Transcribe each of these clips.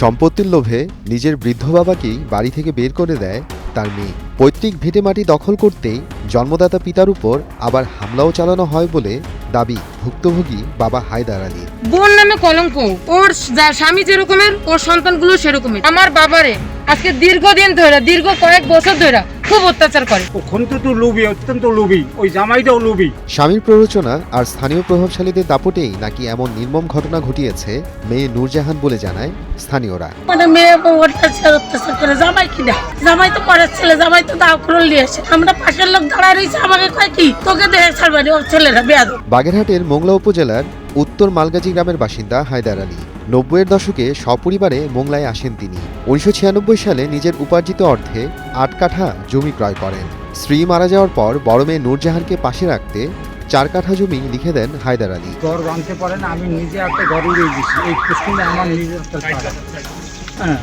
সম্পত্তির লোভে নিজের বৃদ্ধ বাবাকেই বাড়ি থেকে বের করে দেয় তার মেয়ে। পৈতৃক ভিটেমাটি দখল করতেই জন্মদাতা পিতার উপর আবার হামলাও চালানো হয় বলে দাবি ভুক্তভোগী বাবা হায়দার আলী। বোন নামে কলঙ্ক, ওর স্বামী যেরকমের ওর সন্তানগুলো সেরকমের। আমার বাবারে আজকে দীর্ঘদিন ধরে, দীর্ঘ কয়েক বছর ধরে খুব অত্যাচার করে। তো লোভী, অত্যন্ত লোভী, ওই জামাইটাও লোভী। স্বামীর প্ররোচনা আর স্থানীয় প্রভাবশালীদের দাপটেই নাকি এমন নির্মম ঘটনা ঘটিয়েছে মেয়ে নূরজাহান বলে জানায় স্থানীয়রা। মানে মেয়ে অত্যাচার করে, জামাই কিনা, জামাই তো পরের ছেলে, জামাই তো দাও করে নিয়ে আসে। আমরা পাশের লোক দাঁড়ায় রয়েছে, আমাকে কয় কি তোকে দেখে ছাড়বানি, ওর ছেলেরা বেয়াদব। বাগেরহাটের মোংলা উপজেলার উত্তর মালগাজী গ্রামের বাসিন্দা হায়দার আলী। ৯০-এর দশকে সপরিবারে মোংলায় আসেন তিনি। ১৯৯৬ সালে নিজের উপার্জিত অর্থে ৮ কাঠা জমি ক্রয় করেন। স্ত্রী মারা যাওয়ার পর বড় মেয়ে নূরজাহানকে পাশে রাখতে ৪ কাঠা জমি লিখে দেন হায়দার আলী। ঘর বাঁধতে পারে না, আমি নিজে একটা ঘর উড়িয়ে দিচ্ছি, এই প্রশ্ন আমার নিজের হ্যাঁ,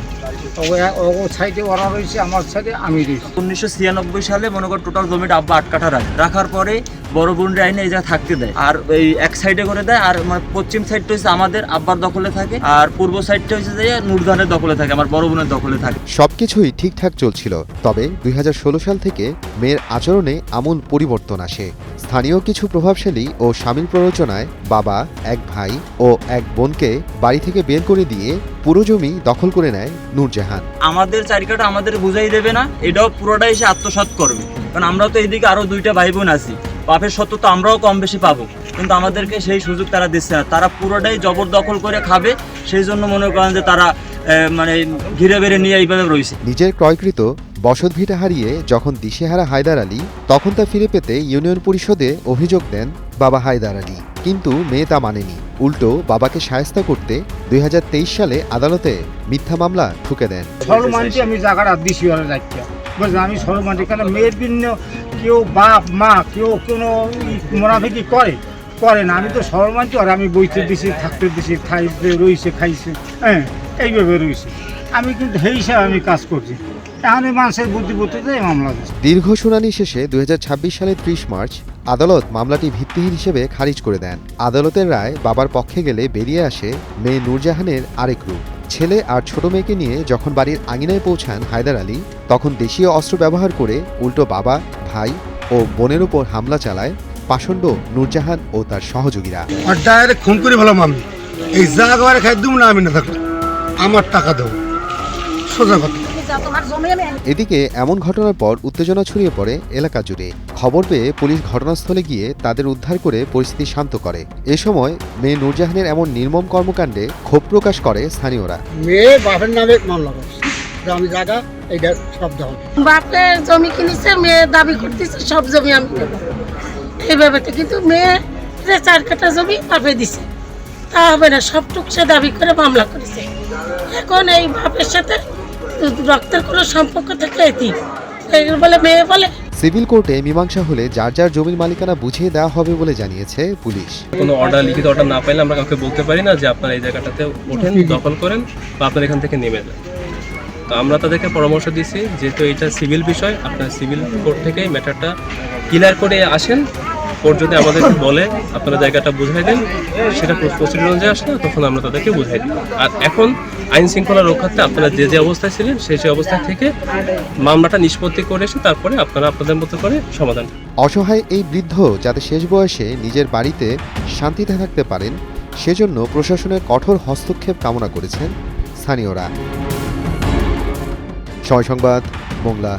ও সাইডে ওরা রয়েছে, আমার সাইডে আমি রয়েছি। ১৯৯৬ সালে মনে কর টোটাল জমিটা আব্বা ৮ কাঠা রাখার পরে বড় বোনরা আইনে এই জায়গায় থাকতে দেয়, আর এই এক সাইডে করে দেয়। আর মানে পশ্চিম সাইডটা হচ্ছে আমাদের আব্বার দখলে থাকে, আর পূর্ব সাইডটা হচ্ছে যে নূরজাহানের দখলে থাকে, আমার বড় বোনের দখলে থাকে। সবকিছুই ঠিকঠাক চলছিল, তবে ২০১৬ সাল থেকে মেয়ের আচরণে আমূল পরিবর্তন আসে। স্থানীয় কিছু প্রভাবশালী ও স্বামীর প্ররোচনায় বাবা, এক ভাই ও এক বোনকে বাড়ি থেকে বের করে দিয়ে পুরো জমি দখল করে নেয় নূরজাহান। আমাদের ৪ কাঠা আমাদের বুঝাই দেবে না, এটাও পুরোটাই সে আত্মসাৎ করবে, কারণ আমরা তো এইদিকে আরো 2টা ভাই বোন আছি, পাপের সত্য তো আমরাও কম বেশি পাবো, কিন্তু আমাদেরকে সেই সুযোগ তারা দিচ্ছে না। তারা পুরোটাই জবরদখল করে খাবে, সেই জন্য মনে করেন যে তারা মানে ঘিরে বেড়ে নিয়ে এইভাবে রয়েছে। নিজের ক্রয়কৃত বসতভিটা হারিয়ে যখন দিশেহারা হায়দার আলী, তখন তা ফিরে পেতে ইউনিয়ন পরিষদে অভিযোগ দেন বাবা হায়দার আলী। কিন্তু মেয়ে তা মানেনি, উল্টো বাবাকে শায়েস্তা করতে ২০২৩ সালে আদালতে মিথ্যা মামলা ঠুকে দেন। সরমানটি আমি জায়গাটা দিছি ওরা যাচ্ছে, বুঝলেন, আমি সরমানটি, কারণ মেয়ের ভিন্ন কেউ বাপ মা কেউ কোনো মোনাফিকি করে না। আমি তো সরমানটি, আর আমি বইতে দিছি, থাকতে দিছি, খাইতে রয়েছে, খাইছে, হ্যাঁ এইভাবে রয়েছে। আমি কিন্তু সেই হিসাবে আমি কাজ করছি, এখন মানুষের বুদ্ধিবত্তিতে মামলা দিচ্ছে। দীর্ঘ শুনানি শেষে ২০২৬ সালের ৩০ মার্চ আদালত মামলাটি ভিত্তিহীন হিসেবে খারিজ করে দেন। আদালতের রায় বাবার পক্ষে গেলে বেরিয়ে আসে মেয়ে নূরজাহানের আরেক রূপ। ছেলে আর ছোট মেয়েকে নিয়ে যখন বাড়ির আঙিনায় পৌঁছান হায়দার আলী, তখন দেশীয় অস্ত্র ব্যবহার করে উল্টো বাবা, ভাই ও বোনের উপর হামলা চালায় পাষণ্ড নূরজাহান ও তার সহযোগীরা। আর ডাইরেক্ট খুন করে ফেলাম আমি, এই জায়গায় খাই দেবো না, আমি না থাকলে আমার টাকা দেবো, সোজা কথা। এদিকে এমন ঘটনার পর উত্তেজনা ছড়িয়ে পড়ে এলাকা জুড়ে। খবর পেয়ে পুলিশ ঘটনাস্থলে গিয়ে তাদের উদ্ধার করে পরিস্থিতি শান্ত করে। এ সময় মেয়ে নূরজাহানের এমন নির্মম কর্মকাণ্ডে ক্ষোভ প্রকাশ করে স্থানীয়রা। মেয়ে বাপের নামে মামলা করছে, আমি জায়গা এইটা সব দেওয়া, বাপের জমি কিনেছে, মেয়ে দাবি করতেছে সব জমি আমি নেব এইভাবে। কিন্তু মেয়ে ৪ কাঠা জমি বাপে দিছে, তা হবে না, সবটুক সে দাবি করে মামলা করেছে। এখন এই বাপের সাথে রক্তের কোনো সম্পর্ক থাকলে বলে মেয়ে বলে। সিভিল কোর্টে মীমাংসা হলে যার যার জমির মালিকানা বুঝিয়ে দেওয়া হবে বলে জানিয়েছে পুলিশ। কোনো লিখিত অর্ডার না পাইলে আমরা কাউকে বলতে পারি না যে আপনারা এই জায়গাটাতে ওঠেন, দখল করেন বা আপনারা এখান থেকে নেমে যান। তো আমরা তাদেরকে পরামর্শ দিচ্ছি, যেহেতু এটা সিভিল বিষয়, আপনারা সিভিল কোর্ট থেকে ম্যাটারটা ক্লিয়ার করে আসেন। কোর্ট যদি আমাদেরকে বলে আপনারা জায়গাটা বুঝাই দেন, সেটা প্রসিডিউর অনুযায়ী আসলে তখন আমরা তাদেরকে বুঝাই দিই। আর এখন আইন শৃঙ্খলা রক্ষার্থে আপনারা যে অবস্থায় ছিলেন সেই অবস্থায় থেকে মামলাটা নিষ্পত্তি করে এসে তারপরে আপনারা আপনাদের মতো করে সমাধান। অসহায় এই বৃদ্ধ যাতে শেষ বয়সে নিজের বাড়িতে শান্তিতে থাকতে পারেন, সেজন্য প্রশাসনের কঠোর হস্তক্ষেপ কামনা করেছেন স্থানীয়রা। সময় সংবাদ, মোংলা।